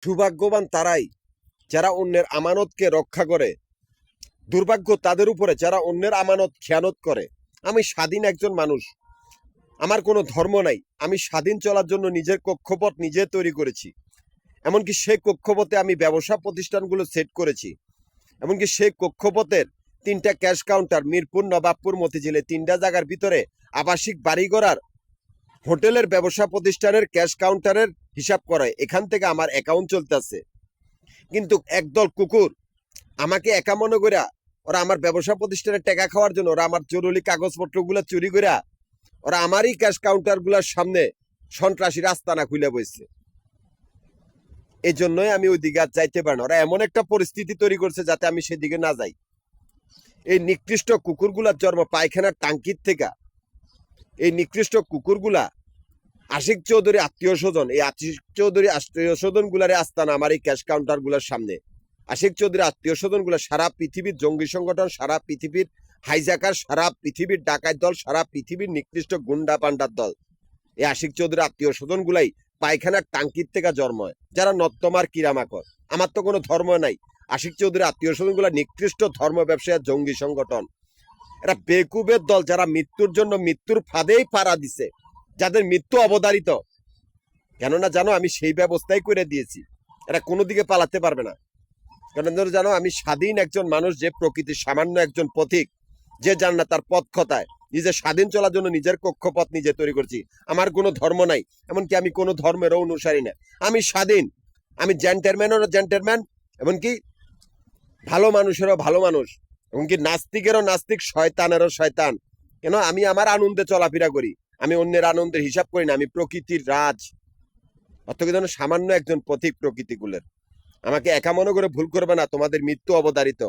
সৌভাগ্যবান তারাই যারা অন্যের আমানতকে রক্ষা করে, দুর্ভাগ্য তাদের উপরে যারা অন্যের আমানত খেয়ানত করে। আমি স্বাধীন একজন মানুষ, আমার কোনো ধর্ম নাই, আমি স্বাধীন চলার জন্য নিজের কক্ষপথ নিজে তৈরি করেছি। এমনকি সেই কক্ষপথে আমি ব্যবসা প্রতিষ্ঠানগুলো সেট করেছি। এমনকি সেই কক্ষপথের 3টা ক্যাশ কাউন্টার মিরপুর, নবাবপুর, মতিঝিলে 3টা জায়গার ভিতরে আবাসিক বাড়ি গড়ার হোটেলের ব্যবসা প্রতিষ্ঠানের ক্যাশ কাউন্টারের হিসাব করায় এখান থেকে আমার অ্যাকাউন্ট চলতেছে। কিন্তু একদল কুকুর আমাকে একা মনে করিয়া ওরা আমার ব্যবসা প্রতিষ্ঠানের টাকা খাওয়ার জন্য ওরা আমার জরুরি কাগজপত্রগুলো চুরি করিয়া ওরা আমারই ক্যাশ কাউন্টারগুলোর সামনে সন্ত্রাসী রাস্তানা খুলে বসছে। এই জন্যই আমি ওই দিকে আর যাইতে পারি না। ওরা এমন একটা পরিস্থিতি তৈরি করছে যাতে আমি সেদিকে না যাই। এই নিকৃষ্ট কুকুরগুলার জন্ম পায়খানার টাঙ্কির থেকে। এই নিকৃষ্ট কুকুরগুলা আশিক চৌধুরী আত্মীয় স্বজন, এই আশিক চৌধুরী আত্মীয় স্বজন গুলারে আস্তানা আমার এই ক্যাশ কাউন্টার গুলার সামনে। আশিক চৌধুরী আত্মীয় স্বজন গুলা সারা পৃথিবীর জঙ্গি সংগঠন, সারা পৃথিবীর হাইজাকার, সারা পৃথিবীর ডাকাত দল, সারা পৃথিবীর নিকৃষ্ট গুন্ডা পান্ডার দল। এই আশিক চৌধুরী আত্মীয় স্বজন গুলাই পায়খানার টাঙ্কির থেকে জন্ম হয়, যারা নর্তমার কিরামাকর। আমার তো কোনো ধর্ম নাই। আশিক চৌধুরী আত্মীয় স্বজন গুলা নিকৃষ্ট ধর্ম ব্যবসায়ী জঙ্গি সংগঠন। এরা বেকুবের দল, যারা মৃত্যুর জন্য মৃত্যুর ফাঁদেই পাড়া দিছে, যাদের মৃত্যু অবধারিত। কেননা জানো আমি সেই ব্যবস্থাই করে দিয়েছি, এরা কোনো দিকে পালাতে পারবে না। কারণ জানো আমি স্বাধীন একজন মানুষ, যে প্রকৃতির সামান্য একজন পথিক, যে জান না তার পথ কথায় নিজে স্বাধীন চলার জন্য নিজের কক্ষপথ নিজে তৈরি করছি। আমার কোনো ধর্ম নাই, এমনকি আমি কোনো ধর্মেরও অনুসারী না। আমি স্বাধীন, আমি জেন্টলম্যানেরও জেন্টলম্যান, এমনকি ভালো মানুষেরও ভালো মানুষ, এমনকি নাস্তিকেরও নাস্তিক, শয়তানেরও শয়তান। কেন আমি আমার আনন্দে চলাফেরা করি, আমি অন্যের আনন্দের হিসাব করি না। আমি প্রকৃতির রাজ, অর্থকে যেন সামান্য একজন পথিক প্রকৃতিকুলের। আমাকে একা মনে করে ভুল করবে না, তোমাদের মৃত্যু অবধারিত।